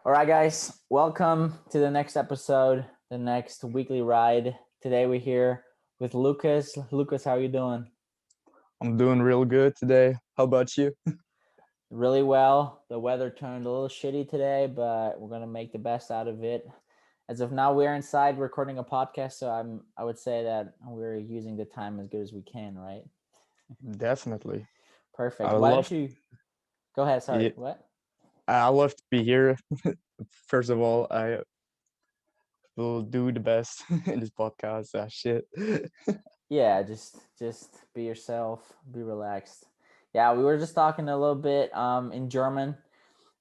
All right, guys, welcome to the next episode, the next weekly ride. Today we're here with Lucas. Lucas, how are you doing? I'm doing real good today. How about you? Really well. The weather turned a little shitty today, but we're gonna make the best out of it. As of now, we're inside recording a podcast, so I would say that we're using the time as good as we can, right? Definitely. Perfect. I Why don't love you go ahead? Sorry, yeah, what? I love to be here. First of all, I will do the best in this podcast. Shit. Yeah, just be yourself, be relaxed. Yeah, we were just talking a little bit in German.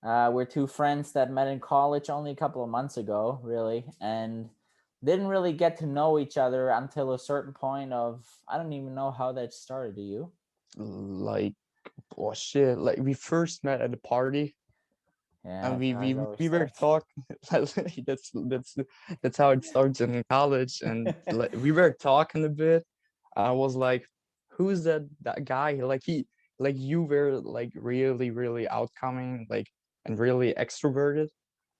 We're two friends that met in college only a couple of months ago, really, and didn't really get to know each other until a certain point of I don't even know how that started. Do you? Like, oh shit. Like we first met at a party Yeah, and that's we how it we, always we were starts. talking. That's how it starts in college, and like we were talking a bit. I was like, who's that guy? Like you were like really outcoming, like, and really extroverted.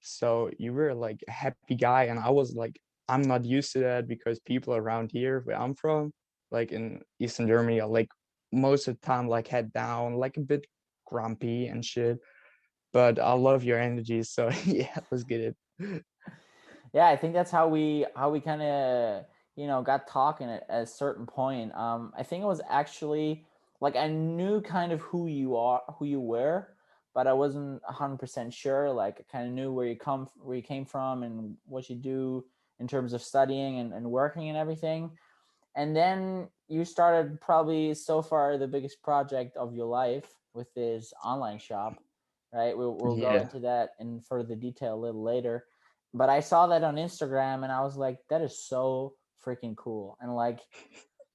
So you were like a happy guy, and I was like, I'm not used to that because people around here where I'm from, like in Eastern Germany, are like most of the time like head down, like a bit grumpy and shit. But I love your energy, so yeah, let's get it. Yeah, I think that's how we kind of got talking at a certain point. I think it was actually like I knew kind of who you were, but I wasn't 100% sure. Like I kind of knew where you came from, and what you do in terms of studying and working and everything. And then you started probably so far the biggest project of your life with this online shop, right? We'll go Yeah. into that in further detail a little later. But I saw that on Instagram and I was like, that is so freaking cool. And like,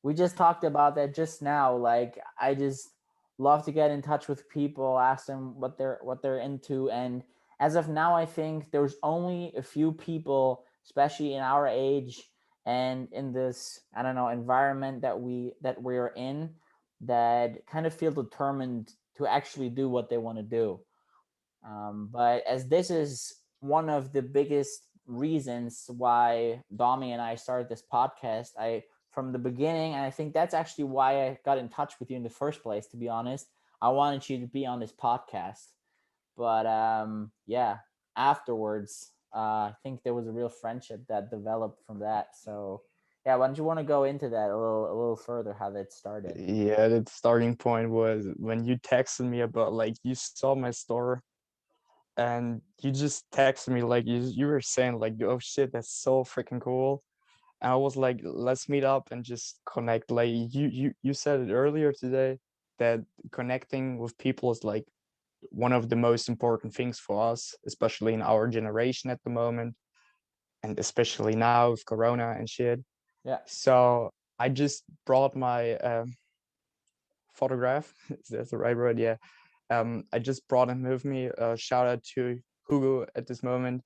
we just talked about that just now. Like, I just love to get in touch with people, ask them what they're into. And as of now, I think there's only a few people, especially in our age and in this I don't know environment that we're in, that kind of feel determined to actually do what they want to do. But as this is one of the biggest reasons why Domi and I started this podcast, I from the beginning, and I think that's actually why I got in touch with you in the first place. To be honest, I wanted you to be on this podcast, but yeah, afterwards, I think there was a real friendship that developed from that. So yeah, why don't you want to go into that a little further, how that started? Yeah, the starting point was when you texted me about like you saw my store and you just texted me like you were saying like, oh shit, that's so freaking cool. And I was like, let's meet up and just connect. Like you said it earlier today that connecting with people is like one of the most important things for us, especially in our generation at the moment, and especially now with Corona and shit. Yeah. So I just brought my photograph. Is that the right word? Yeah. I just brought him with me. Shout out to Hugo at this moment.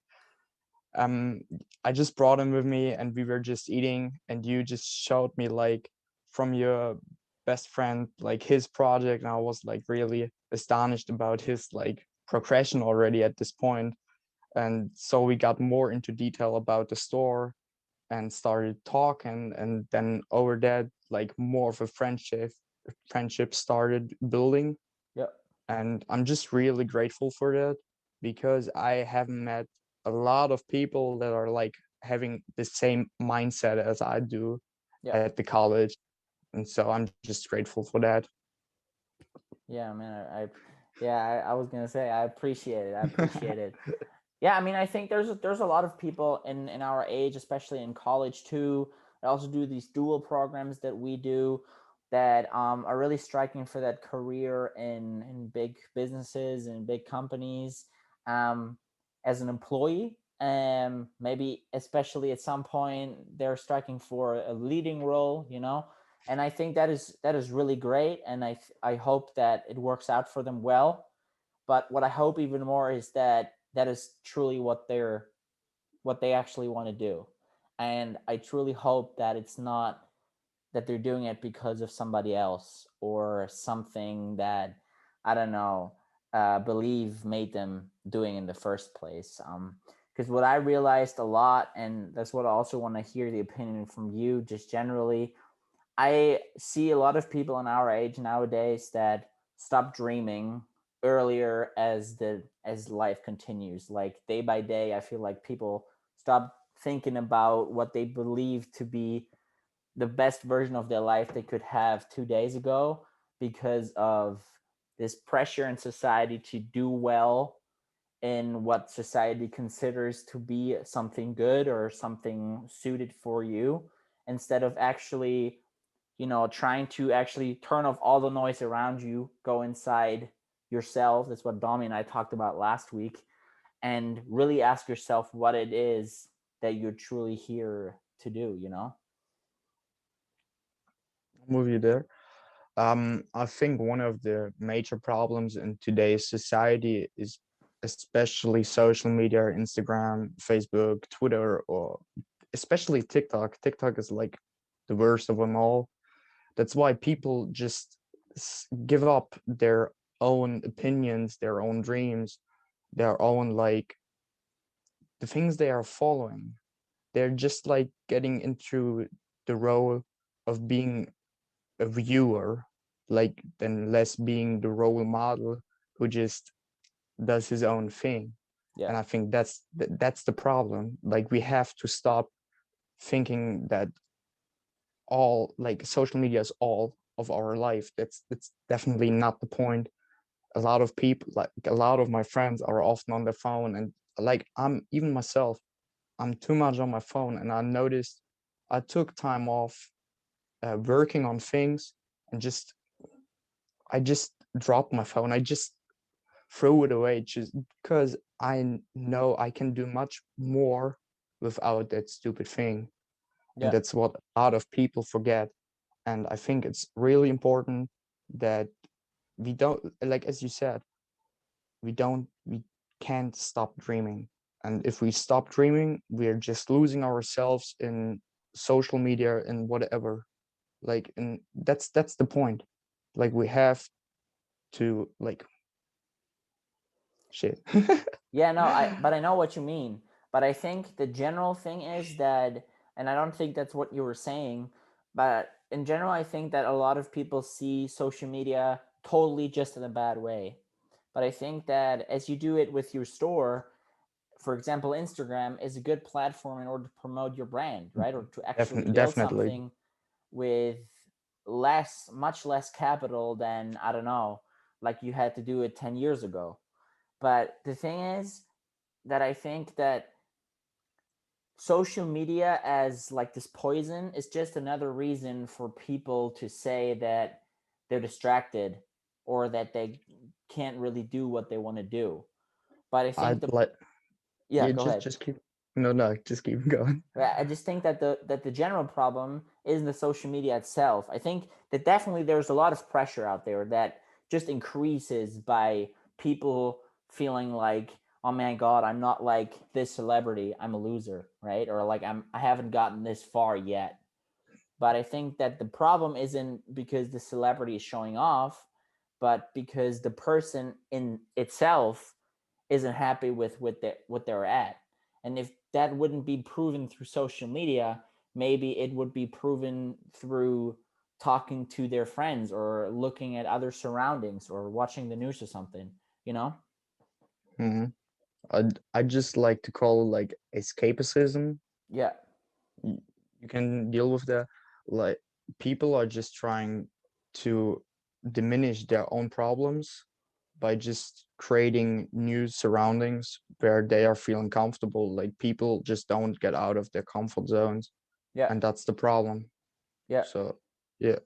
Um, I just brought him with me, and we were just eating, and you just showed me like from your best friend like his project, and I was like really astonished about his like progression already at this point. And so we got more into detail about the store and started talking, and then over that like more of a friendship started building. Yeah. And I'm just really grateful for that because I have met a lot of people that are like having the same mindset as I do Yeah. at the college. And so I'm just grateful for that. Yeah, man. I was gonna say I appreciate it. I appreciate it. Yeah, I mean, I think there's a lot of people in our age, especially in college too, that also do these dual programs that we do, that are really striking for that career in big businesses and big companies, um, as an employee. Maybe especially at some point they're striking for a leading role, and I think that is really great, and I hope that it works out for them well. But what I hope even more is that that is truly what they actually want to do. And I truly hope that it's not that they're doing it because of somebody else or something that I don't know. believe made them doing in the first place. Because what I realized a lot, and that's what I also want to hear the opinion from you, just generally, I see a lot of people in our age nowadays that stop dreaming earlier as life continues. Like day by day, I feel like people stop thinking about what they believe to be the best version of their life they could have 2 days ago because of this pressure in society to do well in what society considers to be something good or something suited for you, instead of actually, trying to actually turn off all the noise around you, go inside yourself. That's what Domi and I talked about last week, and really ask yourself what it is that you're truly here to do. I'm with you there. I think one of the major problems in today's society is especially social media, Instagram, Facebook, Twitter, or especially TikTok. TikTok is like the worst of them all. That's why people just give up their own opinions, their own dreams, their own like the things they are following. They're just like getting into the role of being a viewer, like then less being the role model who just does his own thing. Yeah. And I think that's the problem. Like we have to stop thinking that all like social media is all of our life. That's definitely not the point. A lot of people, like a lot of my friends, are often on their phone, and like I'm even myself, I'm too much on my phone. And I noticed I took time off working on things, and I just dropped my phone. I just threw it away just because I know I can do much more without that stupid thing. And Yeah. that's what a lot of people forget. And I think it's really important that we don't, like as you said, we can't stop dreaming. And if we stop dreaming, we're just losing ourselves in social media and whatever. Like, and that's the point. Like we have to like shit. Yeah, no, but I know what you mean. But I think the general thing is that, and I don't think that's what you were saying, but in general, I think that a lot of people see social media totally just in a bad way. But I think that as you do it with your store, for example, Instagram is a good platform in order to promote your brand, right? Or to actually build Definitely. something with much less capital than, I don't know, like you had to do it 10 years ago. But the thing is that I think that social media as like this poison is just another reason for people to say that they're distracted or that they can't really do what they want to do. But I think I'd like, yeah, yeah, go ahead. just keep, no, just keep going. Right, I just think that the general problem is the social media itself. I think that definitely there's a lot of pressure out there that just increases by people feeling like, oh my god, I'm not like this celebrity, I'm a loser, right? Or like I haven't gotten this far yet. But I think that the problem isn't because the celebrity is showing off, but because the person in itself isn't happy with what they're at. And if that wouldn't be proven through social media, maybe it would be proven through talking to their friends or looking at other surroundings or watching the news or something, you know? Hmm. I just like to call like escapism. Yeah. You can deal with that. Like people are just trying to diminish their own problems by just creating new surroundings where they are feeling comfortable. Like people just don't get out of their comfort zones, Yeah. and that's the problem. Yeah. So yeah,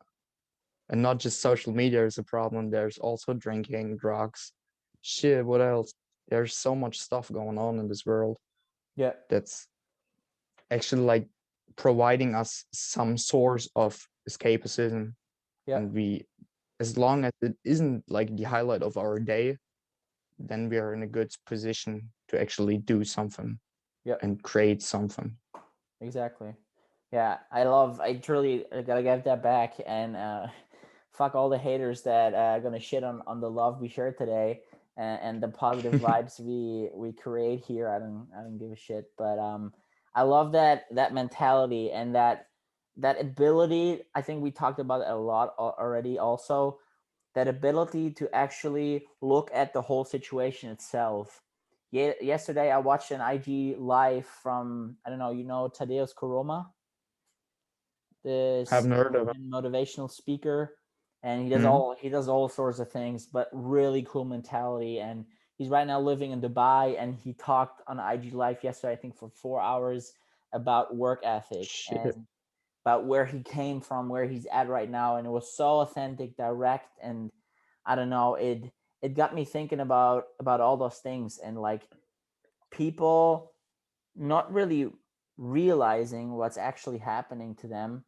and not just social media is a problem. There's also drinking, drugs, shit. What else? There's so much stuff going on in this world Yeah. that's actually like providing us some source of escapism. Yeah. And we, as long as it isn't like the highlight of our day, then we are in a good position to actually do something Yeah. and create something. Exactly. Yeah, I truly gotta get that back and fuck all the haters that gonna shit on the love we shared today. and the positive vibes we create here. I don't give a shit. But I love that mentality and that ability. I think we talked about it a lot already. Also, that ability to actually look at the whole situation itself. Yeah, yesterday I watched an IG live from, I don't know, Tadeusz Koroma, this Haven't heard of Serbian motivational speaker, and he does him. all sorts of things, but really cool mentality. And he's right now living in Dubai, and he talked on IG live yesterday, I think for 4 hours, about work ethic Shit. and about where he came from, where he's at right now, and it was so authentic, direct, and I don't know, it got me thinking about all those things, and like people not really realizing what's actually happening to them,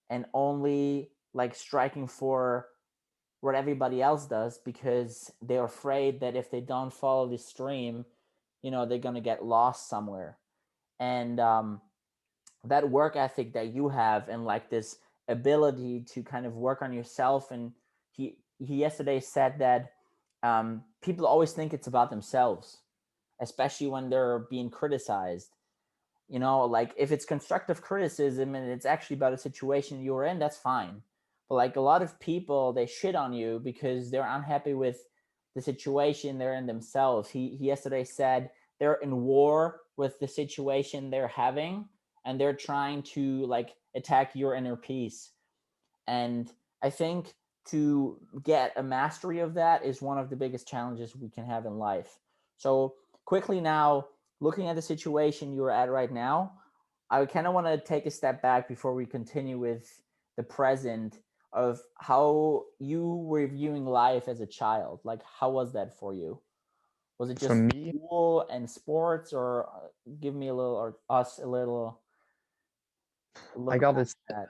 and only like striking for what everybody else does because they're afraid that if they don't follow the stream, they're going to get lost somewhere. And that work ethic that you have, and like this ability to kind of work on yourself. And he yesterday said that people always think it's about themselves, especially when they're being criticized. Like if it's constructive criticism and it's actually about a situation you're in, that's fine. But like a lot of people, they shit on you because they're unhappy with the situation they're in themselves. He yesterday said they're in war with the situation they're having, and they're trying to like attack your inner peace. And I think to get a mastery of that is one of the biggest challenges we can have in life. So, quickly now, looking at the situation you're at right now, I kind of want to take a step back before we continue with the present of how you were viewing life as a child. Like, how was that for you? Was it For just me, school and sports, or give me a little, or us a little I look back gotta at that?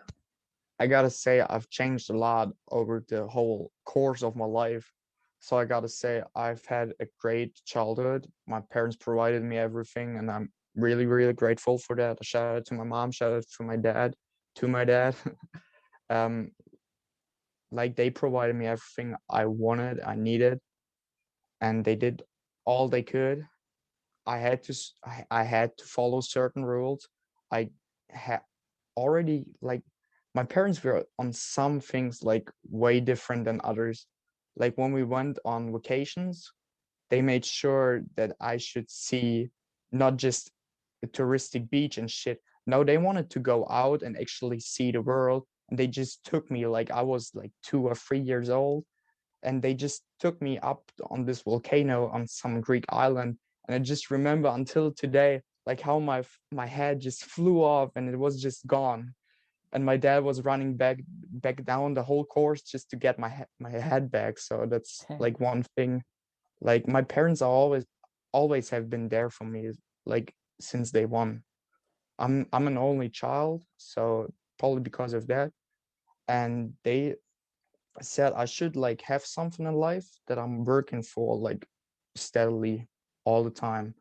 I gotta say I've changed a lot over the whole course of my life. So I gotta say I've had a great childhood. My parents provided me everything, and I'm really, really grateful for that. A shout out to my mom, shout out to my dad, to my dad. um, like they provided me everything I wanted, I needed, and they did all they could. I had to follow certain rules. I had already like my parents were on some things like way different than others. Like when we went on vacations, they made sure that I should see not just a touristic beach and shit. No, they wanted to go out and actually see the world. And they just took me like I was like 2 or 3 years old, and they just took me up on this volcano on some Greek island. And I just remember until today, like how my head just flew off and it was just gone. And my dad was running back down the whole course just to get my head back. So that's like one thing. Like my parents are always have been there for me, like since day one. I'm an only child, so probably because of that. And they said I should like have something in life that I'm working for like steadily all the time.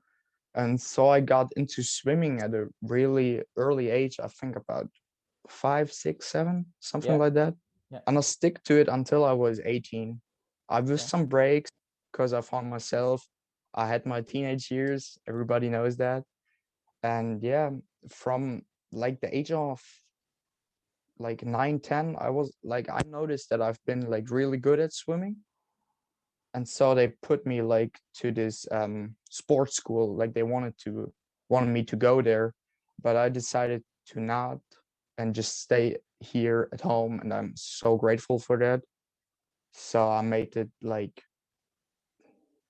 And so I got into swimming at a really early age, I think about 5, 6, 7, something Yeah, like that. yeah, And I stick to it until I was 18. I was yeah. some breaks because I found myself. I had my teenage years, everybody knows that. And yeah, from like the age of like 9, 10, I was like I noticed that I've been like really good at swimming. And so they put me like to this sports school, like they wanted me to go there, but I decided to not and just stay here at home, and I'm so grateful for that. So I made it like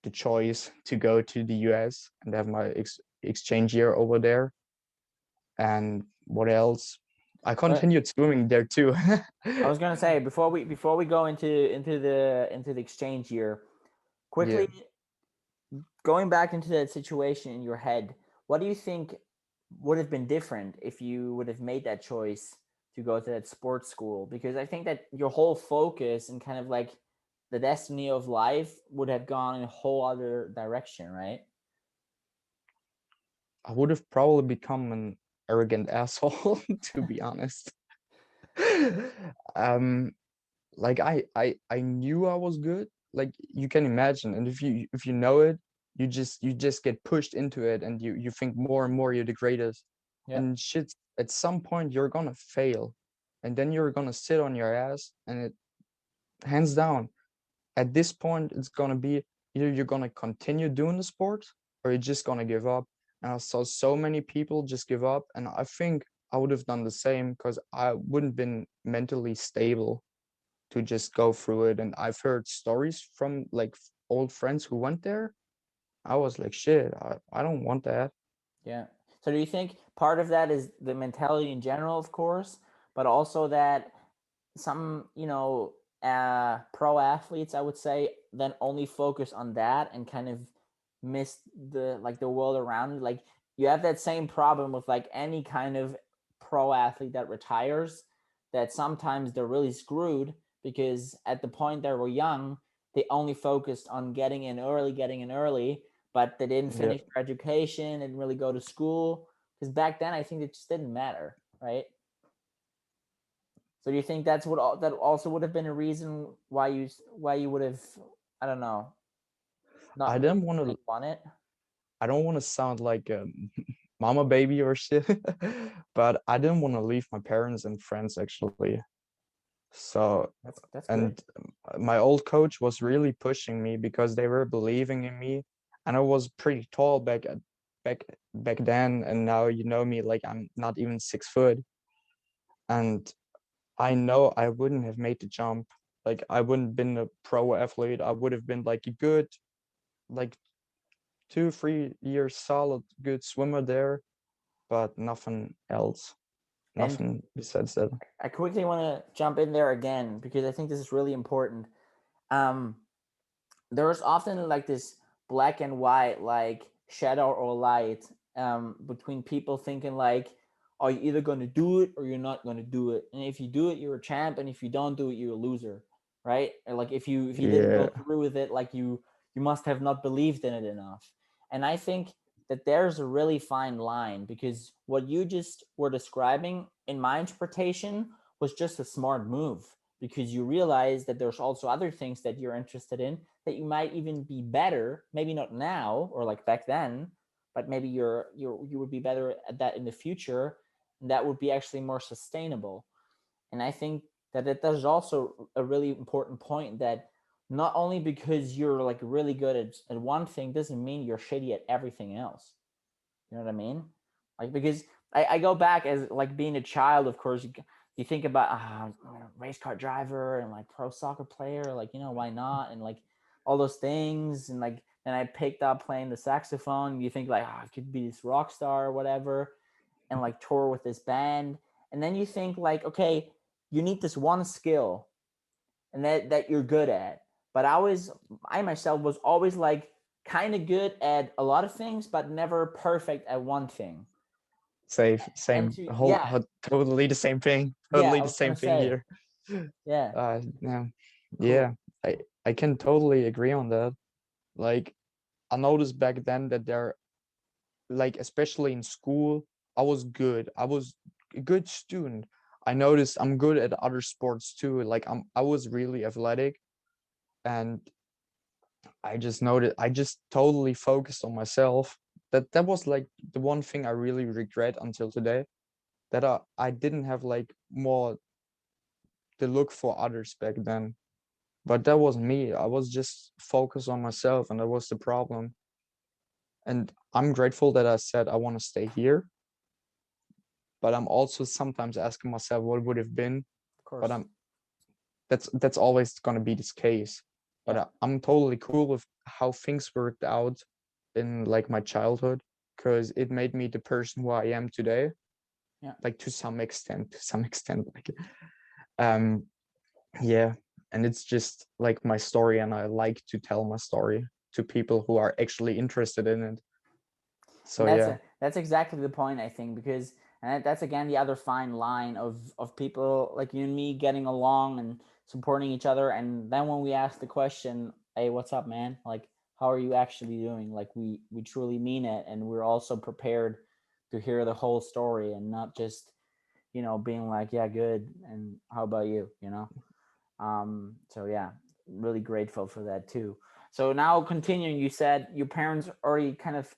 the choice to go to the US and have my exchange year over there. And what else? I But continued swimming there too. I was gonna say, before we go into the exchange year, Yeah. quickly going back into that situation in your head, what do you think would have been different if you would have made that choice to go to that sports school? Because I think that your whole focus and kind of like the destiny of life would have gone in a whole other direction, right? I would have probably become an arrogant asshole, to be honest. um, like I knew I was good. like you can imagine. And if you know it, you just get pushed into it, and you think more and more you're the greatest. Yeah. And shit, at some point you're gonna fail, and then you're gonna sit on your ass, and it, hands down, at this point it's gonna be either you're gonna continue doing the sport or you're just gonna give up. And I saw so many people just give up, and I think I would have done the same because I wouldn't been mentally stable to just go through it. And I've heard stories from like old friends who went there. I was like, shit, I don't want that. Yeah. So do you think part of that is the mentality in general, of course, but also that some, pro athletes, I would say, then only focus on that and kind of miss the world around it. Like you have that same problem with like any kind of pro athlete that retires, that sometimes they're really screwed because at the point they were young, they only focused on getting in early, but they didn't Yeah, finish their education, didn't really go to school. Because back then, I think it just didn't matter, right? So do you think that's that also would have been a reason why you would have, I don't know, not I maybe didn't want really to. want it? I don't want to sound like a mama baby or shit, but I didn't want to leave my parents and friends actually. So, That's good. and my old coach was really pushing me because they were believing in me, and I was pretty tall back back then, and now you know me, like I'm not even 6 foot. And I know I wouldn't have made the jump. Like I wouldn't been a pro athlete. I would have been like a good, like 2 3 years solid good swimmer there, but nothing else. And Nothing besides that. I quickly want to jump in there again because I think this is really important. Um, there's often like this black and white, like shadow or light, between people thinking like, are you either going to do it or you're not going to do it? And if you do it, you're a champ, and if you don't do it, you're a loser, right? Or like if you didn't Yeah. go through with it, like you must have not believed in it enough. And I think that there's a really fine line because what you just were describing, in my interpretation, was just a smart move because you realize that there's also other things that you're interested in that you might even be better, maybe not now or like back then, but maybe you would be better at that in the future, and that would be actually more sustainable. And I think that it does also a really important point that not only because you're like really good at one thing doesn't mean you're shitty at everything else. You know what I mean? Like because I go back as like being a child, of course, you think about race car driver and like pro soccer player, like why not, and like all those things, and like then I picked up playing the saxophone. You think like I could be this rock star or whatever, and like tour with this band, and then you think like okay, you need this one skill, and that you're good at. But I myself was always like kind of good at a lot of things, but never perfect at one thing. Safe, And same, to whole, yeah, totally the same thing. yeah, Totally I the was gonna same thing say, here. yeah, Yeah, cool. yeah. I can totally agree on that. Like I noticed back then that there, like especially in school, I was good. I was a good student. I noticed I'm good at other sports too. Like I was really athletic, and I just totally focused on myself. That was like the one thing I really regret until today, that I didn't have like more to look for others back then. But that was me. I was just focused on myself, and that was the problem. And I'm grateful that I said I want to stay here, but I'm also sometimes asking myself what would have been. Of But course, that's always going to be this case. But yeah, I'm totally cool with how things worked out in like my childhood, because it made me the person who I am today, yeah. like to some extent, like um yeah. And it's just like my story, and I like to tell my story to people who are actually interested in it. And So yeah. that's exactly the point, I think, because and that's again the other fine line of people like you and me getting along and supporting each other. And then when we ask the question, hey, what's up, man, like how are you actually doing, like we truly mean it, and we're also prepared to hear the whole story and not just being like, yeah, good, and how about you, so yeah. really grateful for that too. So now continuing, you said your parents already kind of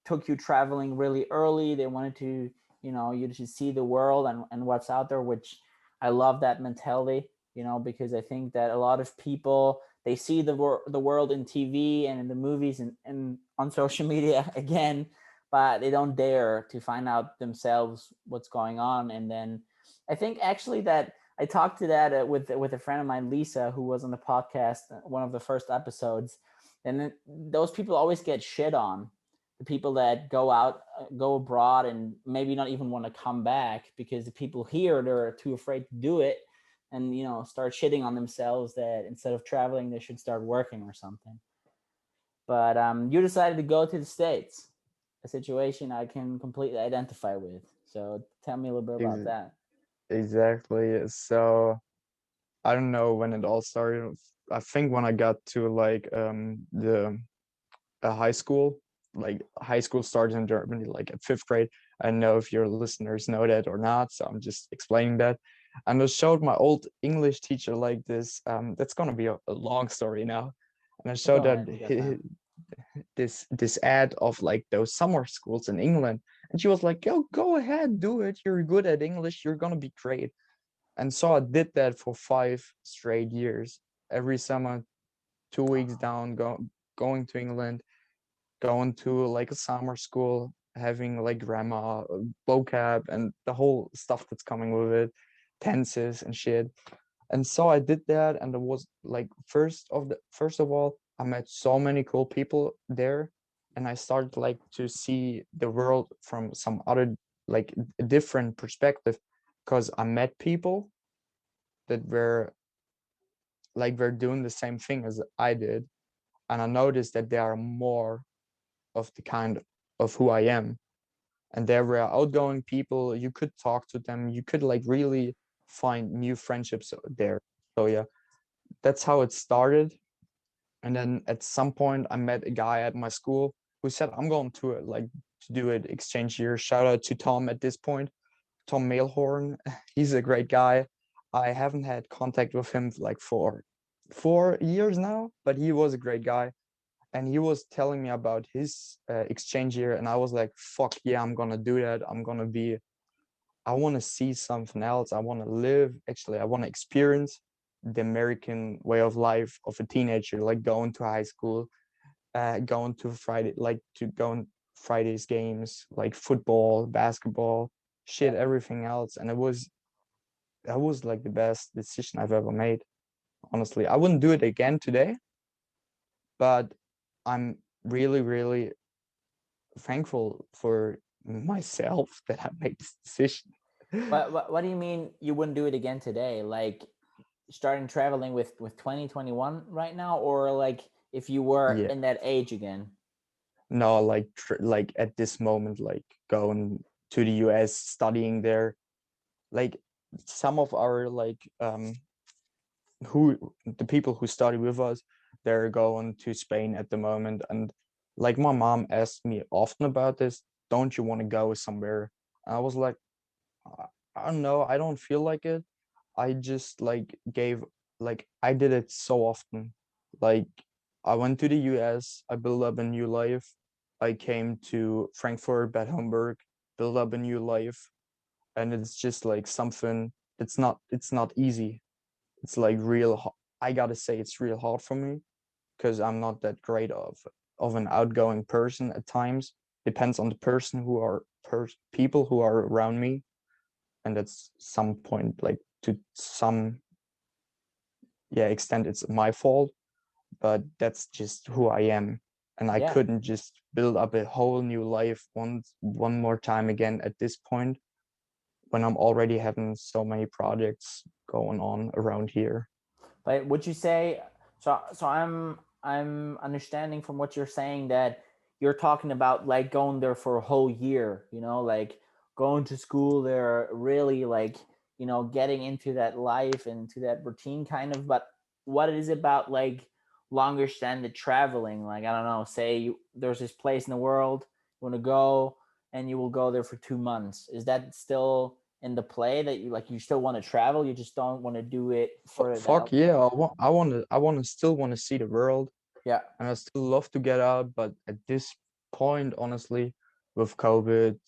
took you traveling really early. They wanted to, you to see the world and what's out there, which I love that mentality, because I think that a lot of people, they see the world in TV and in the movies and on social media again, but they don't dare to find out themselves what's going on. And then I think actually that I talked to that with a friend of mine, Lisa, who was on the podcast, one of the first episodes, and then those people always get shit on. The people that go out, go abroad, and maybe not even want to come back because the people here, they're too afraid to do it, and start shitting on themselves that instead of traveling they should start working or something. But you decided to go to the States, a situation I can completely identify with. So tell me a little bit about Ex- that. exactly. So I don't know when it all started. I think when I got to like the high school, like high school starts in Germany, like at fifth grade. I don't know if your listeners know that or not, so I'm just explaining that. And I showed my old English teacher like this. That's gonna be a long story now. And I showed Go that ahead, take your time. this ad of like those summer schools in England, and she was like, "Yo, go ahead, do it. You're good at English. You're gonna be great." And so I did that for 5 straight years. Every summer, 2 weeks down, going to England, going to like a summer school, having like grammar, vocab, and the whole stuff that's coming with it, tenses and shit. And so I did that, and it was like first of all, I met so many cool people there, and I started like to see the world from some other like a different perspective, because I met people that were doing the same thing as I did, and I noticed that there are more of the kind of who I am. And there were outgoing people. You could talk to them. You could like really find new friendships there. So yeah, that's how it started. And then at some point, I met a guy at my school who said, "I'm going to like to do an exchange year." Shout out to Tom at this point, Tom Mailhorn. He's a great guy. I haven't had contact with him like for 4 years now, but he was a great guy, and he was telling me about his exchange year, and I was like, fuck yeah, I'm gonna do that. I want to see something else. I want to live, actually, I want to experience the American way of life of a teenager, like going to high school, going to Fridays games, like football, basketball, shit, Yeah. everything else. And that was like the best decision I've ever made. Honestly, I wouldn't do it again today, but I'm really, really thankful for myself that I made this decision. What do you mean you wouldn't do it again today? Like starting traveling with 2021 right now, or like if you were Yeah, in that age again? no, like like at this moment, like going to the US, studying there, like some of our like who the people who study with us, they're going to Spain at the moment, and like my mom asked me often about this. Don't you want to go somewhere? And I was like, I I don't know. I don't feel like it. I just I did it so often. Like I went to the US, I built up a new life. I came to Frankfurt, Bad Homburg, build up a new life. And it's just like something it's not easy. It's like I gotta say it's real hard for me because I'm not that great of an outgoing person at times. Depends on the person who are people who are around me, and that's some point like to some extent it's my fault, but that's just who I am, and I Yeah. couldn't just build up a whole new life one more time again at this point when I'm already having so many projects going on around here. But would you say so? So I'm understanding from what you're saying that you're talking about like going there for a whole year. Like going to school there, really like getting into that life and into that routine kind of. But what it is about like longer extended traveling? Like I don't know. Say there's this place in the world you want to go, and you will go there for 2 months. Is that still in the play that you like, you still want to travel, you just don't want to do it for that. Fuck yeah, I want to still want to see the world, Yeah, and I still love to get out. But at this point, honestly, with COVID,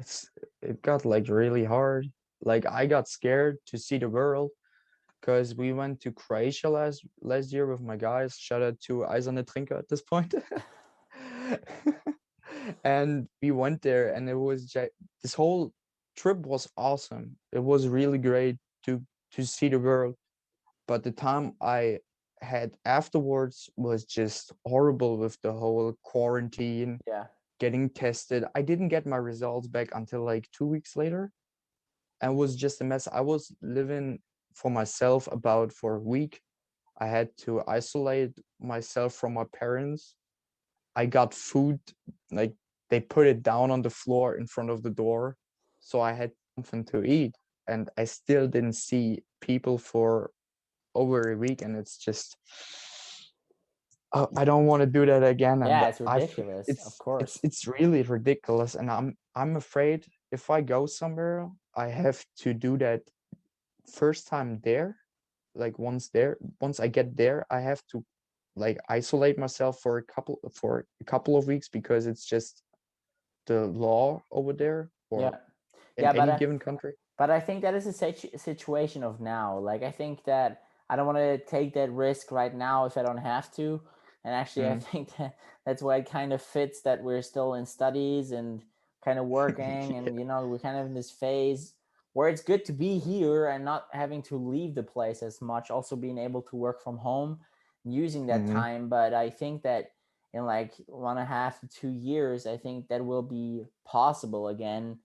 it's it got like really hard. Like I got scared to see the world because we went to Croatia last year with my guys. Shout out to Eiserne Trinker at this point. And we went there, and this whole trip was awesome. It was really great to see the world, but the time I had afterwards was just horrible with the whole quarantine, yeah, getting tested. I didn't get my results back until like 2 weeks later, and it was just a mess. I was living for myself about for a week. I had to isolate myself from my parents. I got food, like they put it down on the floor in front of the door, so I had something to eat, and I still didn't see people for over a week, and it's just I don't want to do that again. And yeah. It's ridiculous, of course. it's really ridiculous, and I'm afraid if I go somewhere, I have to do that first time there. Like once I get there, I have to like isolate myself for a couple of weeks because it's just the law over there or Yeah, in yeah, any given country. but I think that is a situation of now. Like, I think that I don't want to take that risk right now if I don't have to. And actually, I Mm. think that that's why it kind of fits that we're still in studies and kind of working, and we're kind of in this phase where it's good to be here and not having to leave the place as much. Also, being able to work from home, using that Hmm. time. But I think that in like 1.5 to 2 years, I think that will be possible again,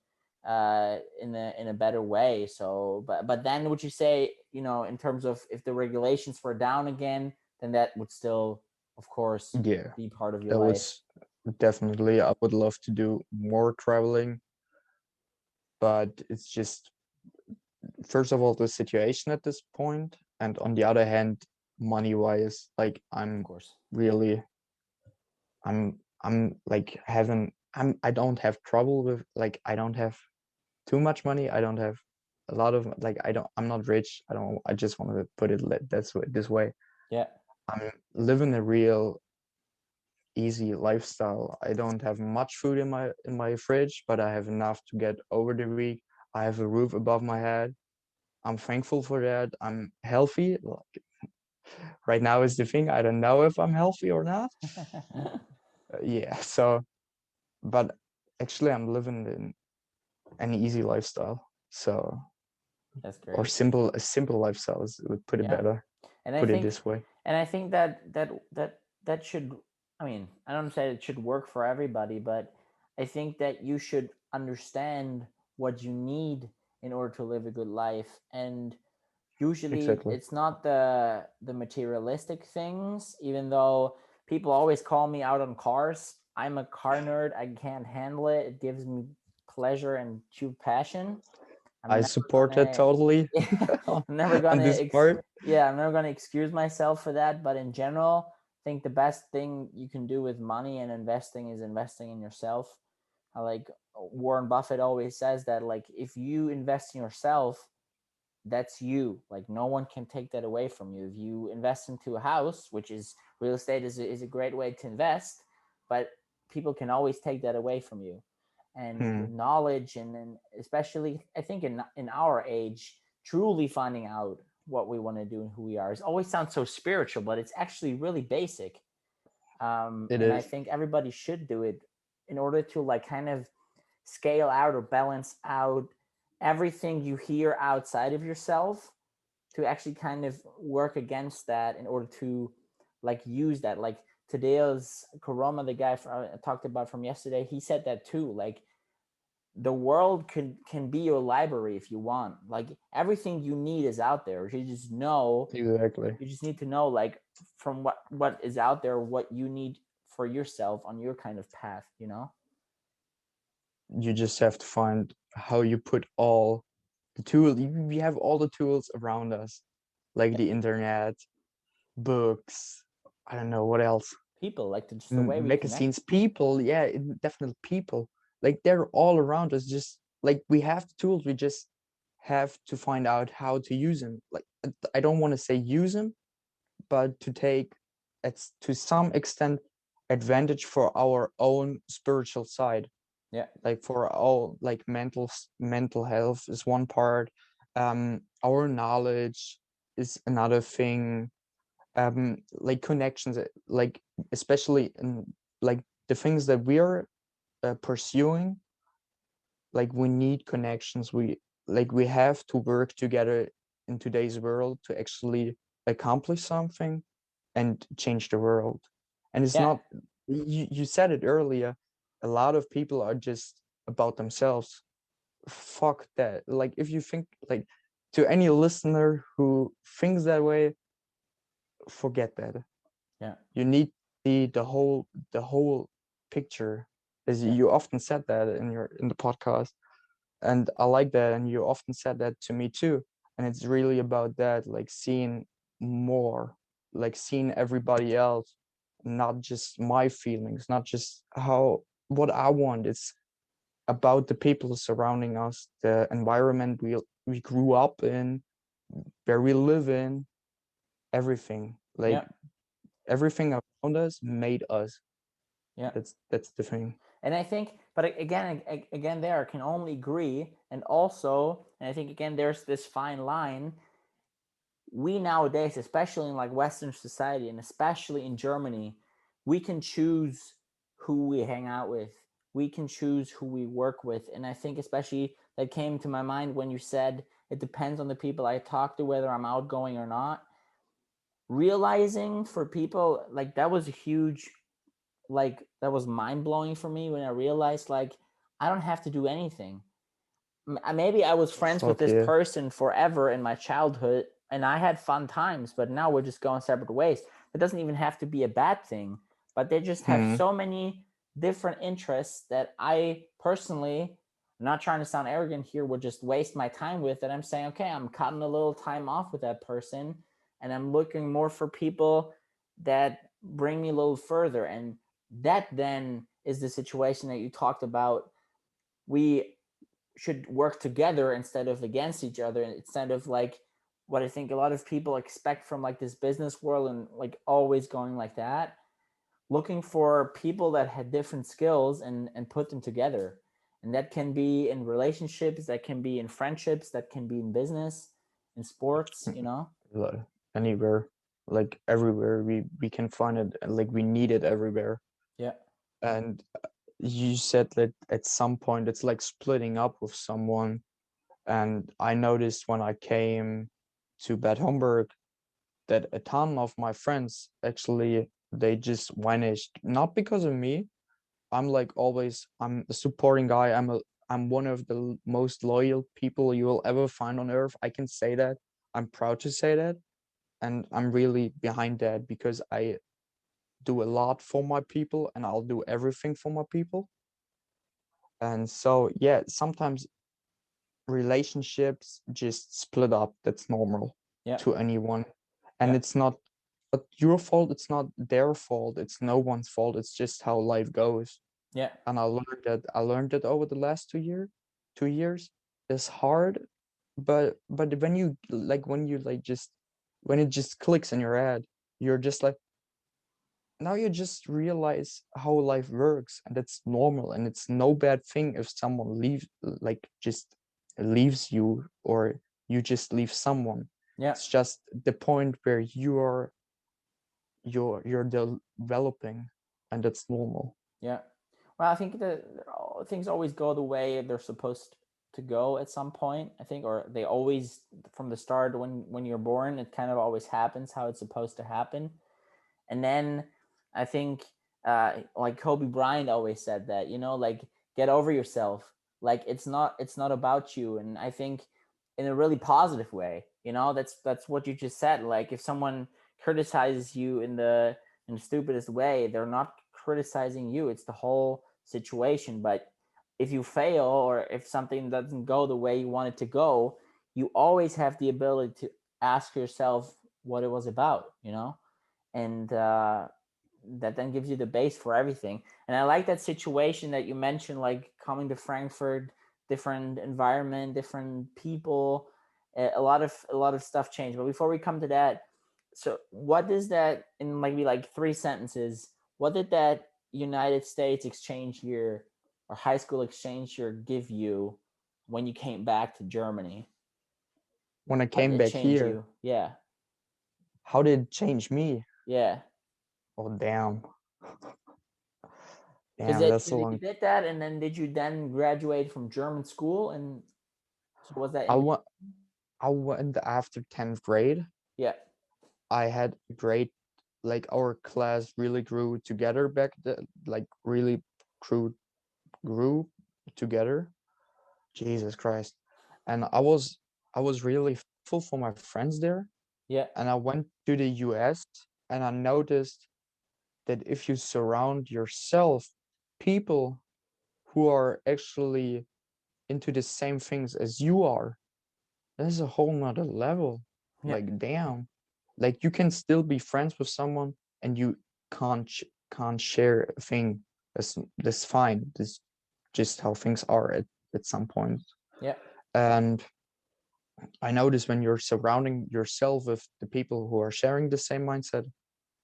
in a better way. So, but then would you say, in terms of if the regulations were down again, then that would still, of course, Yeah, be part of your that life? was definitely. I would love to do more traveling, but it's just first of all the situation at this point, and on the other hand, money wise, like Of I'm course. really I'm like having I don't have trouble with like I don't have too much money. I don't have a lot of like I'm not rich. I just want to put it this way. Yeah, I'm living a real easy lifestyle. I don't have much food in my fridge, but I have enough to get over the week. I have a roof above my head. I'm thankful for that. I'm healthy. Like, right now is the thing. I don't know if I'm healthy or not. Yeah. So, but actually, I'm living in an easy lifestyle. So, that's or great. a simple lifestyle would put it Yeah, better. and I Put it think, this way. that should. I mean, I don't say it should work for everybody, but I think that you should understand what you need in order to live a good life. And usually Exactly. it's not the materialistic things, even though people always call me out on cars. I'm a car nerd. I can't handle it. It gives me pleasure and true passion. I'm I never support that gonna totally I'm never on gonna this part. yeah, I'm never gonna excuse myself for that. But in general, I think the best thing you can do with money and investing is investing in yourself. Like Warren Buffett always says that, like, if you invest in yourself, that's you. Like, no one can take that away from you. If you invest into a house, which is real estate, is a great way to invest, but people can always take that away from you. And Hmm. knowledge, and especially I think in our age, truly finding out what we want to do and who we are, it always sounds so spiritual, but it's actually really basic. It And I is. think everybody should do it in order to, like, kind of scale out or balance out everything you hear outside of yourself, to actually kind of work against that in order to, like, use that. Like Tadeo's Karoma, the guy I talked about from yesterday, he said that too. Like, the world can be your library if you want. Like, everything you need is out there. Exactly. You just need to know, like, from what is out there, what you need for yourself on your kind of path. You just have to find how you put all the tools. We have all the tools around us, like the internet, books. I don't know what else. People, like, just the way we connect. Magazines, people. Yeah, definitely people. Like they're all around us. Just like we have the tools, we just have to find out how to use them. Like I don't want to say use them, but to take, it's to some extent advantage for our own spiritual side, Yeah. like for all, like mental health is one part, our knowledge is another thing, like connections, like especially in like the things that we are pursuing, like we need connections, we have to work together in today's world to actually accomplish something and change the world. And it's Yeah. not, you said it earlier, a lot of people are just about themselves. Fuck that. Like if you think, like, to any listener who thinks that way, forget that. Yeah. You need the whole picture, as Yeah. you often said that in the podcast. And I like that, and you often said that to me too. And it's really about that, like seeing more, like seeing everybody else, not just my feelings, not just how what I want. It's about the people surrounding us, the environment we grew up in, where we live in, everything. Yeah. Like everything around us made us. Yeah. That's the thing. And I think, but again, there I can only agree. And also, and I think again, there's this fine line. We nowadays, especially in like Western society, and especially in Germany, we can choose who we hang out with. We can choose who we work with. And I think especially that came to my mind when you said it depends on the people I talk to whether I'm outgoing or not. Realizing for people like that was a huge, like that was mind blowing for me when I realized like I don't have to do anything. Maybe I was friends with Fuck this yeah. person forever in my childhood and I had fun times, but now we're just going separate ways. It doesn't even have to be a bad thing, but they just have Hmm. so many different interests that I personally, I'm not trying to sound arrogant here, would just waste my time with. That I'm saying, okay, I'm cutting a little time off with that person and I'm looking more for people that bring me a little further. And that then is the situation that you talked about. We should work together instead of against each other, instead of like what I think a lot of people expect from like this business world and like always going like that, looking for people that had different skills and put them together. And that can be in relationships, that can be in friendships, that can be in business, in sports, you know. Like, anywhere, like everywhere we can find it, and like we need it everywhere. Yeah. And you said that at some point it's like splitting up with someone, and I noticed when I came to Bad Homburg that a ton of my friends actually, they just vanished, not because of me. I'm like always, I'm a supporting guy. I'm one of the most loyal people you will ever find on earth. I can say that. I'm proud to say that. And I'm really behind that because I do a lot for my people and I'll do everything for my people. And so yeah, sometimes relationships just split up. That's normal Yeah. to anyone. And Yeah. it's not but your fault, it's not their fault, it's no one's fault. It's just how life goes. Yeah. And I learned that over the last 2 years. It's hard, but when you just when it just clicks in your head, you're just like, now you just realize how life works, and it's normal, and it's no bad thing if someone leaves, like just leaves you, or you just leave someone. Yeah. It's just the point where you're developing, and that's normal. Yeah. Well, I think that things always go the way they're supposed to go at some point. I think, or they always from the start when you're born, it kind of always happens how it's supposed to happen. And then I think, like Kobe Bryant always said that, you know, like get over yourself. Like it's not about you. And I think in a really positive way, you know, that's what you just said. Like if someone criticizes you in the stupidest way, they're not criticizing you. It's the whole situation. But if you fail or if something doesn't go the way you want it to go, you always have the ability to ask yourself what it was about, you know? And that then gives you the base for everything. And I like that situation that you mentioned, like coming to Frankfurt, different environment, different people, a lot of stuff changed. But before we come to that, so what does that, in maybe like 3 sentences, what did that United States exchange year or high school exchange year give you when you came back to Germany? When I How did came it back change here, you? Yeah. how did it change me? Yeah. Oh, damn. Because Damn, that's a you long. did that, and then did you then graduate from German school? And so was that I in? went, I went after 10th grade. Yeah. I had great, like our class really grew together back then, like really grew, grew together. Jesus Christ. And I was really full for my friends there. Yeah. And I went to the US and I noticed that if you surround yourself people who are actually into the same things as you are, that's a whole nother level. Yeah. Like damn. Like you can still be friends with someone and you can't share a thing. That's fine. That's just how things are at some point. Yeah. And I notice when you're surrounding yourself with the people who are sharing the same mindset,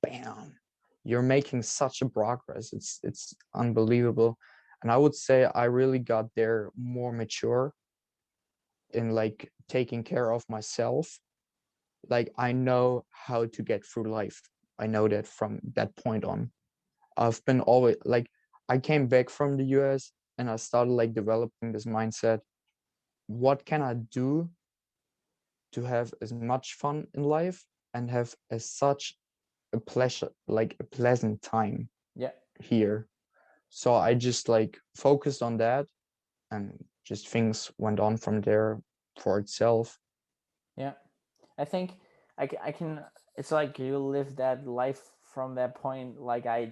bam, you're making such a progress. It's unbelievable. And I would say I really got there more mature in like taking care of myself. Like I know how to get through life. I know that from that point on. I've been always like I came back from the US and I started like developing this mindset. What can I do to have as much fun in life and have as such a pleasure, like a pleasant time Yeah. here? So I just like focused on that and just things went on from there for itself. Yeah. I think I can. It's like you live that life from that point, like I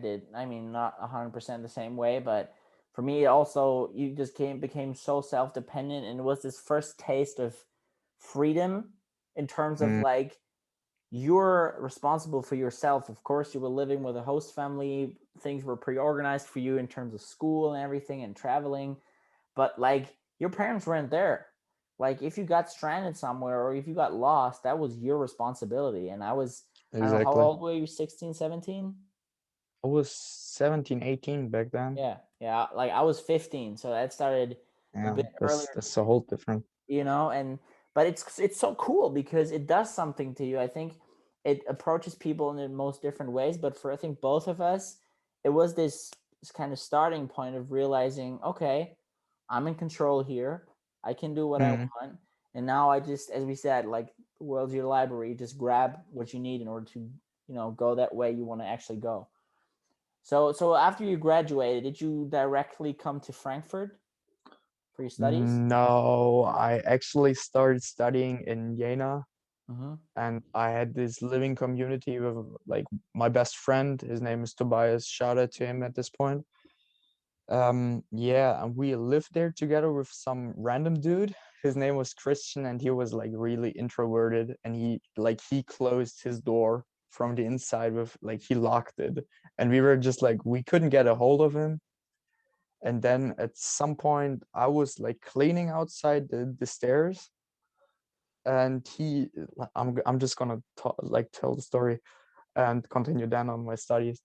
did. I mean, not 100% the same way, but for me, also you just became so self dependent, and it was this first taste of freedom in terms of Mm, like you're responsible for yourself. Of course, you were living with a host family. Things were pre-organized for you in terms of school and everything and traveling, but like your parents weren't there. Like if you got stranded somewhere or if you got lost, that was your responsibility. And I don't know, how exactly. old were you? 16, 17? I was 17, 18 back then. Yeah. Yeah. Like I was 15. So that started a Yeah, bit earlier, that's a whole different. and but it's so cool because it does something to you. I think it approaches people in the most different ways, but for I think both of us, it was this kind of starting point of realizing, okay, I'm in control here. I can do what I Mm, want. And now I just, as we said, like the world's your library, you just grab what you need in order to, go that way you want to actually go. So after you graduated, did you directly come to Frankfurt for your studies? no, I actually started studying in Jena Mm-hmm. and I had this living community with like my best friend. His name is Tobias. Shout out to him at this point. Yeah, and we lived there together with some random dude. His name was Christian and he was like really introverted and he closed his door from the inside with like he locked it. And we were just like we couldn't get a hold of him. And then at some point I was like cleaning outside the stairs and I'm just gonna like tell the story and continue then on my studies.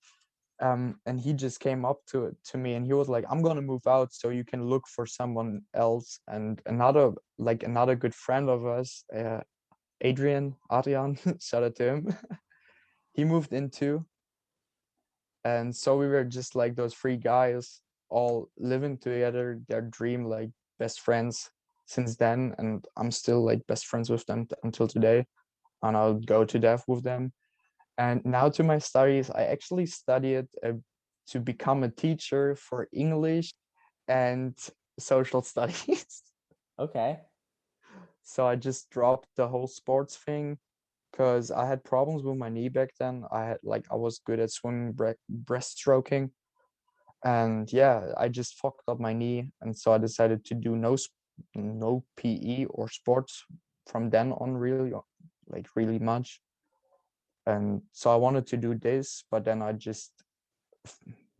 And he just came up to me and he was like, I'm gonna move out so you can look for someone else. And another good friend of us, Adrian, shout out to him. He moved in too. And so we were just like those three guys all living together, their dream, like best friends since then. And I'm still like best friends with them until today. And I'll go to death with them. And now to my studies, I actually studied to become a teacher for English and social studies. Okay. So I just dropped the whole sports thing because I had problems with my knee back then. I was good at swimming, breaststroking, and yeah, I just fucked up my knee, and so I decided to do no PE or sports from then on, really, like really much. And so I wanted to do this, but then I just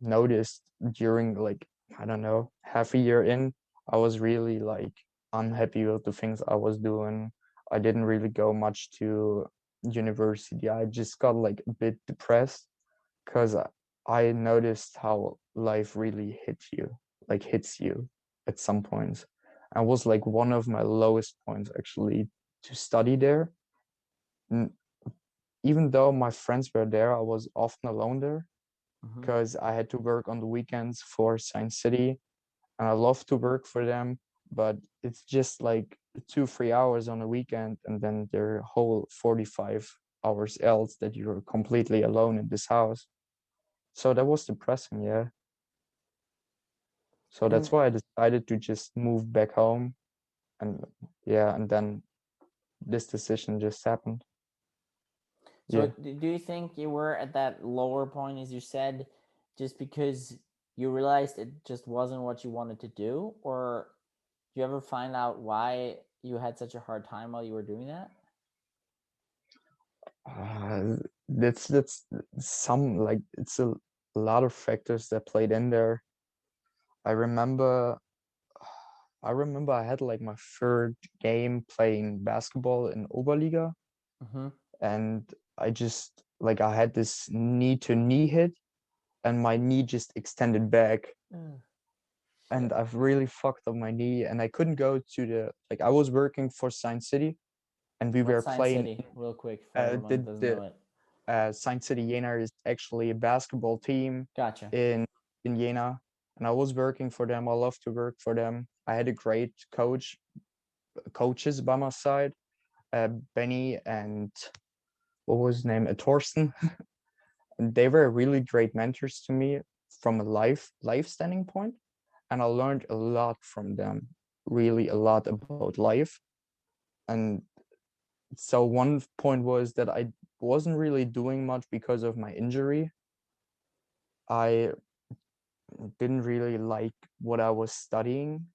noticed during like I don't know half a year in, I was really like unhappy with the things I was doing. I didn't really go much to university. I just got like a bit depressed because I noticed how life really hits you at some points. And was like one of my lowest points actually to study there. N- Even though my friends were there, I was often alone there Mm-hmm. because I had to work on the weekends for Science City, and I love to work for them, but it's just like 2 3 hours on a weekend, and then their whole 45 hours else that you're completely alone in this house. So that was depressing, yeah. So that's And why I decided to just move back home, and yeah, and then this decision just happened. so, Yeah. do you think you were at that lower point, as you said, just because you realized it just wasn't what you wanted to do, or do you ever find out why you had such a hard time while you were doing that? Uh, that's some like it's a lot of factors that played in there. I remember I had like my third game playing basketball in Oberliga, Mm-hmm. and I had this knee to knee hit, and my knee just extended back, Oh, and shit. I've really fucked up my knee, and I couldn't go to the like I was working for Science City, and we What were Science playing City, real quick, for everyone that doesn't the know it? Science City Jena is actually a basketball team Gotcha. in Jena, and I was working for them. I love to work for them. I had a great coaches by my side, Benny and what was his name, Torsten. And they were really great mentors to me from a life standing point, and I learned a lot from them, really a lot about life. And so one point was that I wasn't really doing much because of my injury. I didn't really like what I was studying.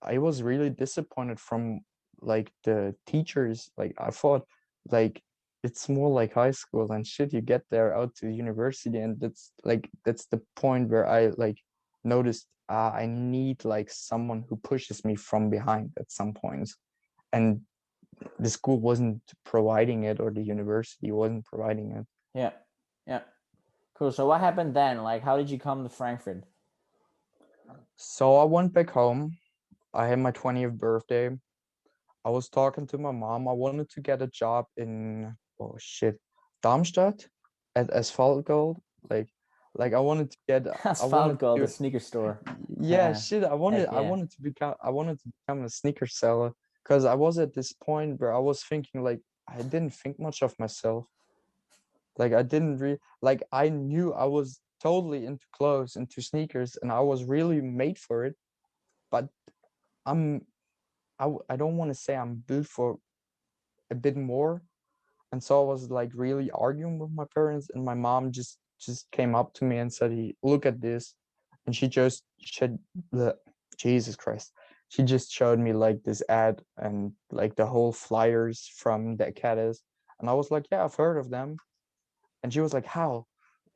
I was really disappointed from like the teachers. Like I thought like it's more like high school and shit. You get there out to university, and that's the point where I like noticed I need like someone who pushes me from behind at some points. And the school wasn't providing it, or the university wasn't providing it. Yeah. Yeah. Cool. So what happened then? Like, how did you come to Frankfurt? So I went back home. I had my 20th birthday. I was talking to my mom. I wanted to get a job in oh shit, Darmstadt at Asphalt Gold. Like like I Asphalt wanted Gold, the to sneaker store. yeah, shit. Heck I yeah. wanted to become a sneaker seller because I was at this point where I was thinking like I didn't think much of myself. Like I didn't really like I knew I was totally into clothes, into sneakers, and I was really made for it. But I'm I don't want to say I'm built for a bit more. And so I was like really arguing with my parents, and my mom just came up to me and said, Look at this." And she just showed the Jesus Christ. She just showed me like this ad and like the whole flyers from the Acadas. And I was like, "Yeah, I've heard of them." And she was like, "How?"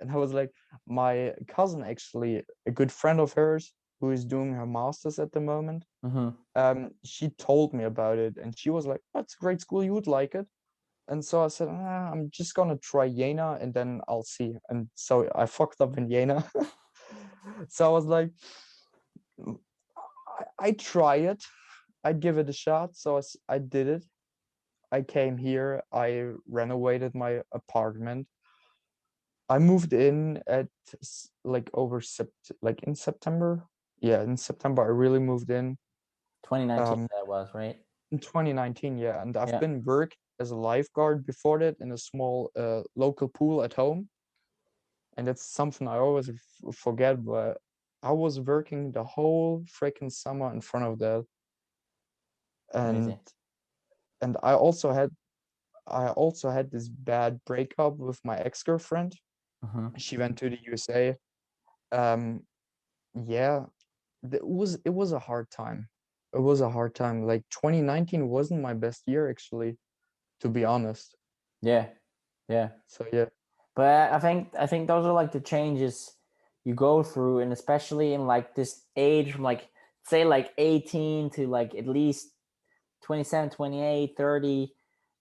And I was like, "My cousin, actually, a good friend of hers who is doing her master's at the moment, Mm-hmm. she told me about it, and she was like, "That's a great school. You would like it." And so I said, I'm just gonna try Jena and then I'll see. And so I fucked up in Jena. So I was like, I try it. I'd give it a shot. So I did it. I came here. I renovated my apartment. I moved in at like like in September. Yeah, in September I really moved in. 2019, Um, that was, right? in 2019, yeah, and I've Yeah. been work as a lifeguard before that in a small local pool at home. And that's something I always forget, but I was working the whole freaking summer in front of that. and Amazing. and I also had this bad breakup with my ex-girlfriend. Mm-hmm. She went to the USA. um yeah, it was a hard time. It was a hard time. Like 2019 wasn't my best year actually, to be honest. Yeah. Yeah. So yeah. But I think those are like the changes you go through, and especially in like this age from like say like 18 to like at least 27, 28, 30.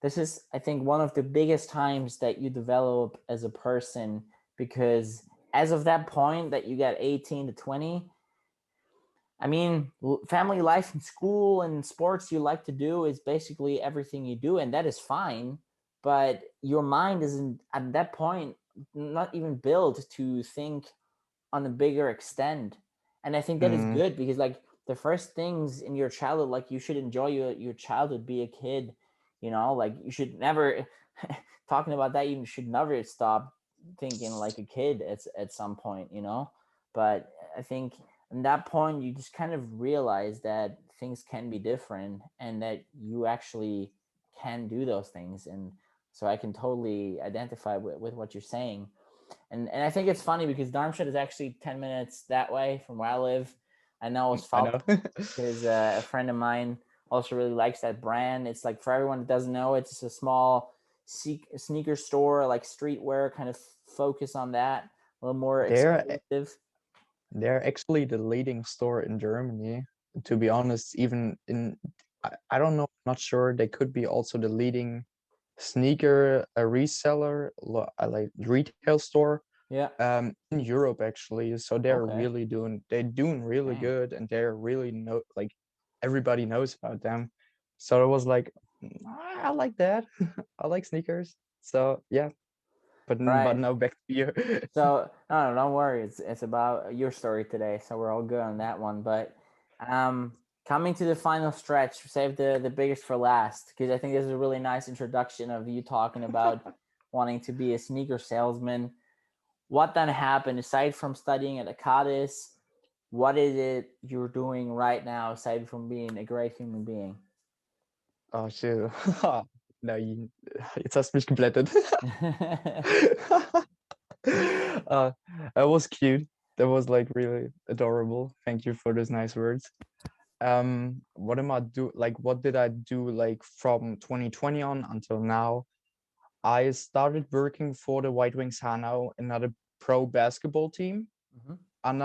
This is, I think, one of the biggest times that you develop as a person, because as of that point that you get 18 to 20, I mean, family life and school and sports you like to do is basically everything you do, and that is fine. But your mind isn't at that point not even built to think on a bigger extent. And I think that is Mm, good, because like the first things in your childhood, like you should enjoy your childhood, be a kid, like you should never talking about that, you should never stop thinking like a kid at some point. But I think at that point you just kind of realize that things can be different and that you actually can do those things. And so I can totally identify with what you're saying. And I think it's funny because Darmstadt is actually 10 minutes that way from where I live. I know I Asphalt know. because a friend of mine also really likes that brand. It's like, for everyone that doesn't know, it's just a small sneaker store, like streetwear, kind of focus on that, a little more they're exclusive. they're actually the leading store in Germany. To be honest, even in I don't know, I'm not sure. They could be also the leading sneaker a reseller, like retail store Yeah. in Europe actually. So Okay. they're doing really Dang. good, and they're really like everybody knows about them. So it was like, I like that. I like sneakers. So yeah, but Right. now back to you. So no, don't worry. It's about your story today, so we're all good on that one. But um, coming to the final stretch, save the biggest for last, because I think this is a really nice introduction of you talking about wanting to be a sneaker salesman. What then happened aside from studying at Akadis? What is it you're doing right now aside from being a great human being? Oh shit. No, jetzt hast du mich geblättet. uh, that was cute. That was like really adorable. Thank you for those nice words. What am I do like what did I do like from 2020 on until now? I started working for the White Wings Hanau, another pro basketball team, Mhm. and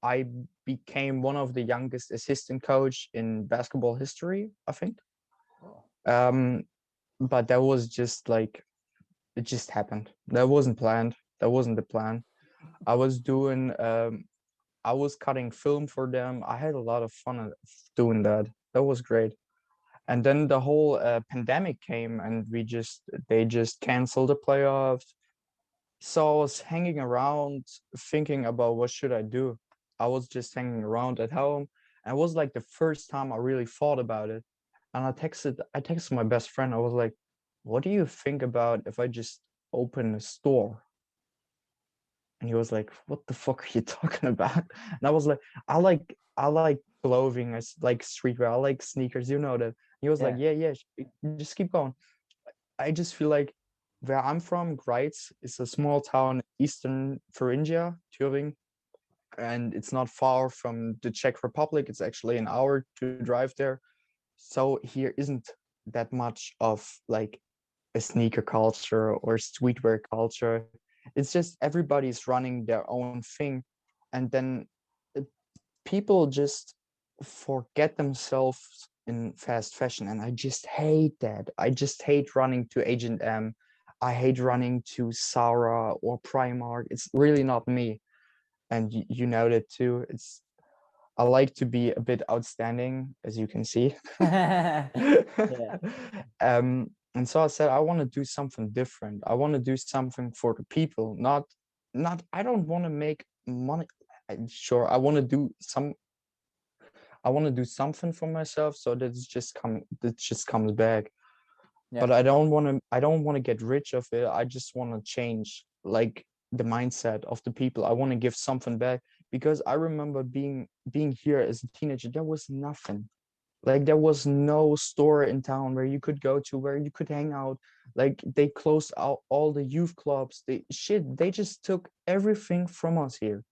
I became one of the youngest assistant coach in basketball history, I think. Cool. Um, but that was just like it just happened. That wasn't planned. That wasn't the plan. I was doing I was cutting film for them. I had a lot of fun doing that. That was great. And then the whole pandemic came, and they just canceled the playoffs. So I was hanging around thinking about what should I do. I was just hanging around at home, and it was like the first time I really thought about it. And I texted my best friend. I was like, "What do you think about if I just open a store?" And he was like, "What the fuck are you talking about?" And I was like, I like clothing, I like streetwear, I like sneakers, you know that." He was like, Yeah. "Yeah, yeah, just keep going." I just feel like where I'm from, Greiz is a small town in eastern Thuringia, Thüringen, and it's not far from the Czech Republic. It's actually an hour to drive there. So here isn't that much of like a sneaker culture or streetwear culture. It's just everybody's running their own thing. And then uh, people just forget themselves in fast fashion. And I just hate that. I just hate running to H&M. I hate running to Zara or Primark. It's really not me. And you know that too. I like to be a bit outstanding, as you can see. Yeah. And so I said, I want to do something different. I want to do something for the people, not I don't want to make money. Sure, I want to do something for myself so that it just comes back. Yeah. But I don't want to get rich of it. I just want to change like the mindset of the people. I want to give something back because I remember being here as a teenager, there was nothing. Like there was no store in town where you could go to, where you could hang out. Like they closed out all the youth clubs. They just took everything from us here.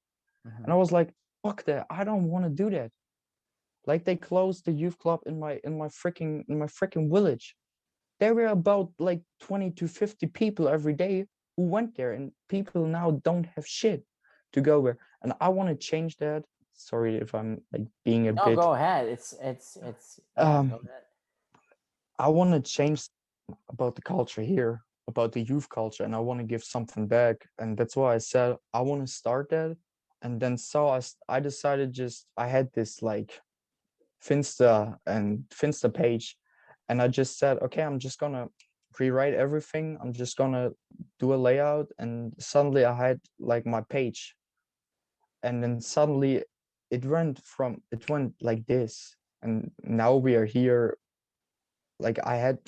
And Mhm. I was like, fuck that. I don't want to do that. Like they closed the youth club in my freaking village. There were about like 20 to 50 people every day who went there, and people now don't have shit to go where. And I want to change that. Sorry if I'm like being a No, bit. go ahead. It's yeah, go Um, ahead. I want to change about the culture here, about the youth culture, and I want to give something back. And that's why I said I want to start that. And then so I decided just I had this like Finsta page, and I just said, okay, I'm just gonna rewrite everything. I'm just gonna do a layout, and suddenly I had like my page, and then suddenly it went like this, and now we are here. Like I had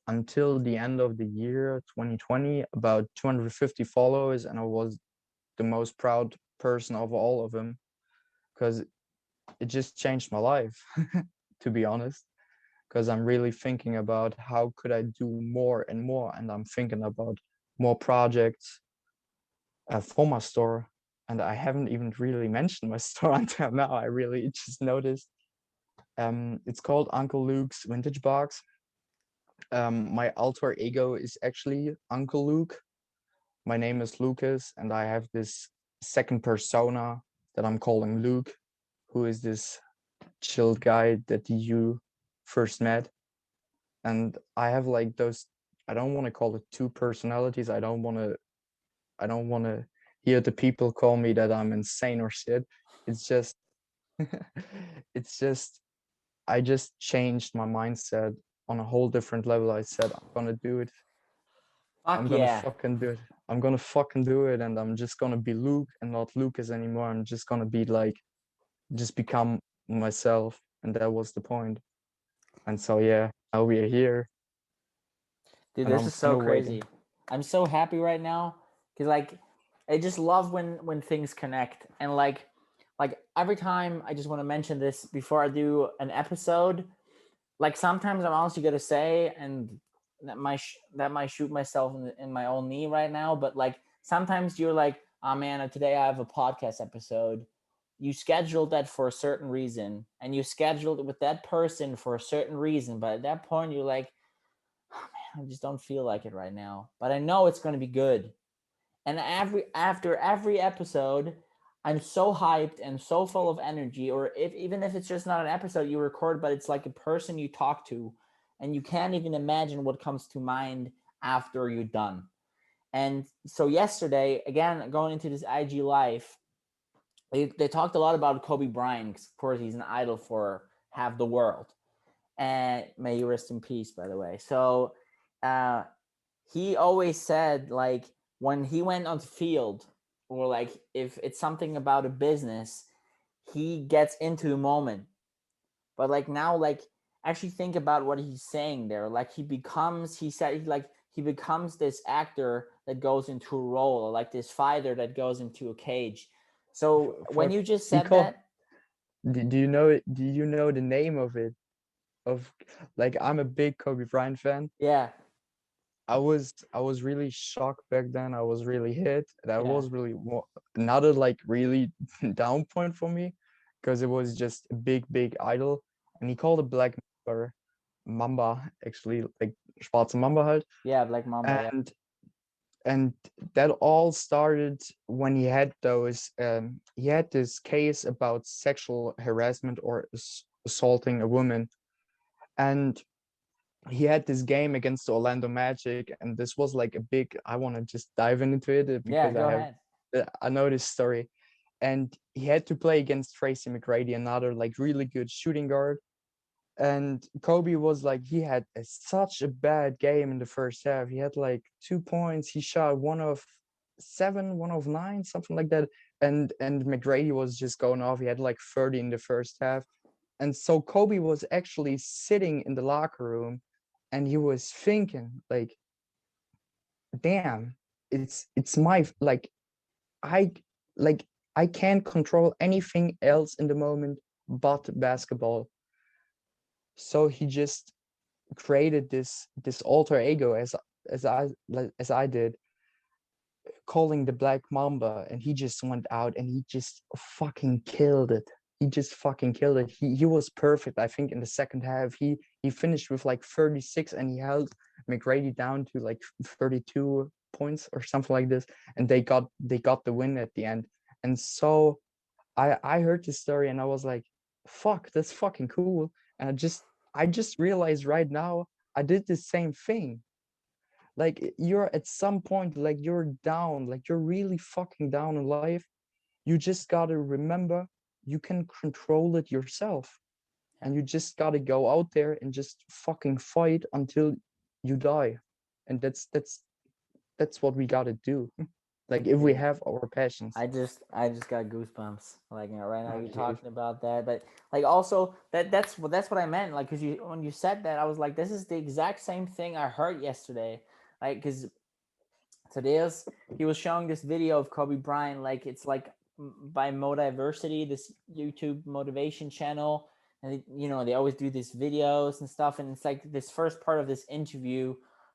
until the end of the year 2020 about 250 followers, and I was the most proud person of all of them because it just changed my life, to be honest, because I'm really thinking about how could I do more and more, and I'm thinking about more projects for my store. And I haven't even really mentioned my store until now. I really just noticed. It's called Uncle Luke's Vintage Box. My alter ego is actually Uncle Luke. My name is Lucas, and I have this second persona that I'm calling Luke, who is this chilled guy that you first met. And I have like those, I don't want to call it two personalities. I don't want to hear the people call me that I'm insane or shit. It's just it's just I just changed my mindset on a whole different level. I said I'm gonna do it. I'm Fuck gonna yeah. fucking do it. I'm gonna fucking do it, and I'm just gonna be Luke and not Lucas anymore. I'm just gonna be like just become myself, and that was the point. And so yeah, now we are here, Dude, and this I'm is so kind of crazy. waiting. I'm so happy right now because like I just love when things connect and like every time I just want to mention this before I do an episode. Like sometimes I'm honestly gonna say, and that might shoot myself in my own knee right now. But like sometimes you're like, oh man, today I have a podcast episode. You scheduled that for a certain reason, and you scheduled it with that person for a certain reason. But at that point, you're like, oh man, I just don't feel like it right now. But I know it's going to be good. And after every episode, I'm so hyped and so full of energy. Or if even if it's just not an episode you record, but it's like a person you talk to, and you can't even imagine what comes to mind after you're done. And so yesterday, again, going into this IG life, they talked a lot about Kobe Bryant. Of course, he's an idol for half the world, and may you rest in peace, by the way. So uh, he always said like when he went on the field, or like if it's something about a business, he gets into the moment. But like now, like actually think about what he's saying there. Like he said like he becomes this actor that goes into a role, or like this fighter that goes into a cage. So when Fuck, you just he said called. that, Do you know it? Do you know the name of it? Of like, I'm a big Kobe Bryant fan. yeah, I was really shocked back then. I was really hit. That yeah, was really another like really down point for me, because it was just a big idol, and he called it Black Mamba, actually, like Schwarze Mamba halt. yeah, Black Mamba, yeah, And that all started when he had this case about sexual harassment or assaulting a woman, and he had this game against the Orlando Magic, and this was like a big. I want to just dive into it yeah. because Go ahead. I know this story, and he had to play against Tracy McGrady, another like really good shooting guard. And Kobe was like, he had such a bad game in the first half. He had like 2 points. He shot 1 of 7, 1 of 9, something like that. And McGrady was just going off. He had like 30 in the first half. And so Kobe was actually sitting in the locker room, and he was thinking like, damn, it's my like I like I can't control anything else in the moment but basketball. So he just created this alter ego as I as I did, calling the Black Mamba, and he just went out and he just fucking killed it. He just fucking killed it. He was perfect. I think in the second half he finished with like 36, and he held McGrady down to like 32 points or something like this, and they got the win at the end. And so I heard this story and I was like, fuck, that's fucking cool. And I just realized right now I did the same thing. Like you're at some point, like you're down, like you're really fucking down in life. You just gotta remember you can control it yourself. Yeah. And you just gotta go out there and just fucking fight until you die. And that's what we gotta do. Like if we Dude, have our passions. I just got goosebumps like right now Oh, you're dude. talking about that, but like also that's what I meant, like because you when you said that I was like this is the exact same thing I heard yesterday, like because today he was showing this video of Kobe Bryant, like it's like by Modiversity, this YouTube motivation channel, and they always do these videos and stuff, and it's like this first part of this interview,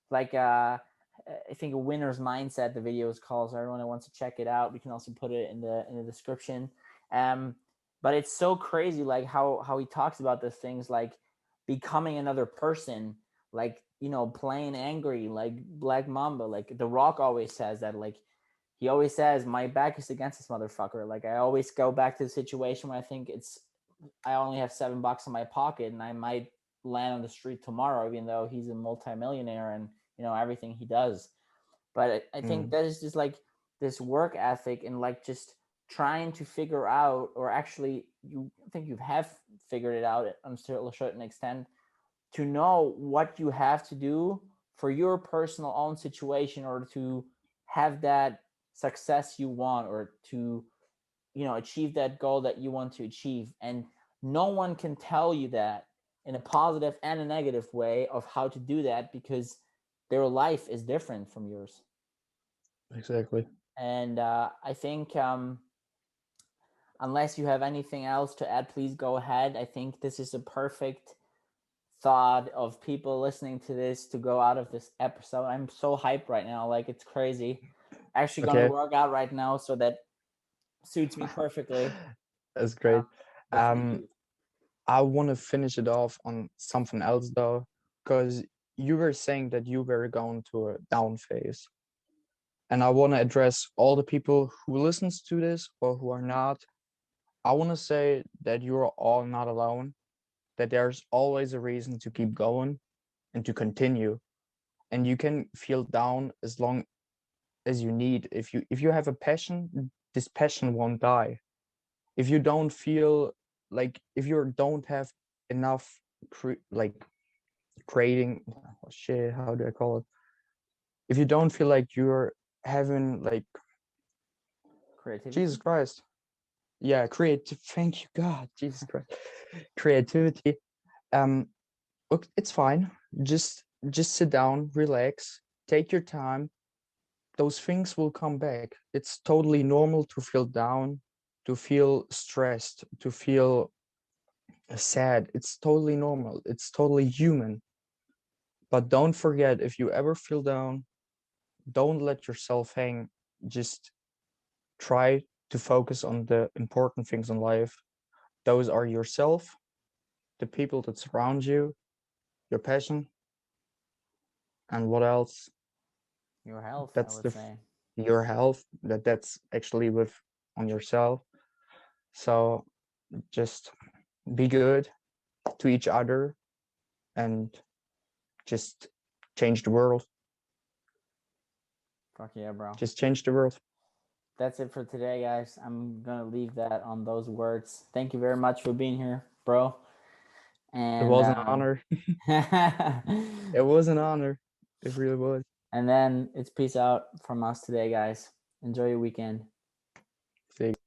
like I think a winner's mindset. The video is called. So everyone that wants to check it out, we can also put it in the description. Um, but it's so crazy, like how he talks about those things, like becoming another person, like playing angry, like Black Mamba, like The Rock always says that, like he always says, my back is against this motherfucker. Like I always go back to the situation where I think I only have $7 in my pocket and I might land on the street tomorrow, even though he's a multimillionaire and everything he does. But I think Mm, that is just like this work ethic and like just trying to figure out, or actually you think you have figured it out on a certain extent, to know what you have to do for your personal own situation, or to have that success you want, or to achieve that goal that you want to achieve. And no one can tell you that in a positive and a negative way of how to do that, because their life is different from yours. exactly. And I think unless you have anything else to add, please go ahead. I think this is a perfect thought of people listening to this to go out of this episode. I'm so hyped right now, like it's crazy. Actually gonna Okay. work out right now, so that suits me perfectly. That's great. But thank Um, you. I want to finish it off on something else though, because you were saying that you were going to a down phase, and I want to address all the people who listens to this or who are not. I want to say that you're all not alone, that there's always a reason to keep going and to continue, and you can feel down as long as you need. If you have a passion, this passion won't die. If you don't feel like, if you don't have enough like creating, oh shit, how do I call it, if you don't feel like you're having like, Jesus Creativity. Christ, yeah, creative, thank you God, Jesus Christ, creativity, um look, it's fine. Just sit down, relax, take your time. Those things will come back. It's totally normal to feel down, to feel stressed, to feel sad. It's totally normal. It's totally human. But don't forget, if you ever feel down, don't let yourself hang. Just try to focus on the important things in life. Those are yourself, the people that surround you, your passion, and what else? Your health, I That's would say. your health. That's actually with on yourself. So just be good to each other and just change the world. Fuck yeah, bro. Just change the world. That's it for today, guys. I'm gonna leave that on those words. Thank you very much for being here, bro. It And was an honor. It was an honor. It really was. and then it's peace out from us today, guys. Enjoy your weekend. See you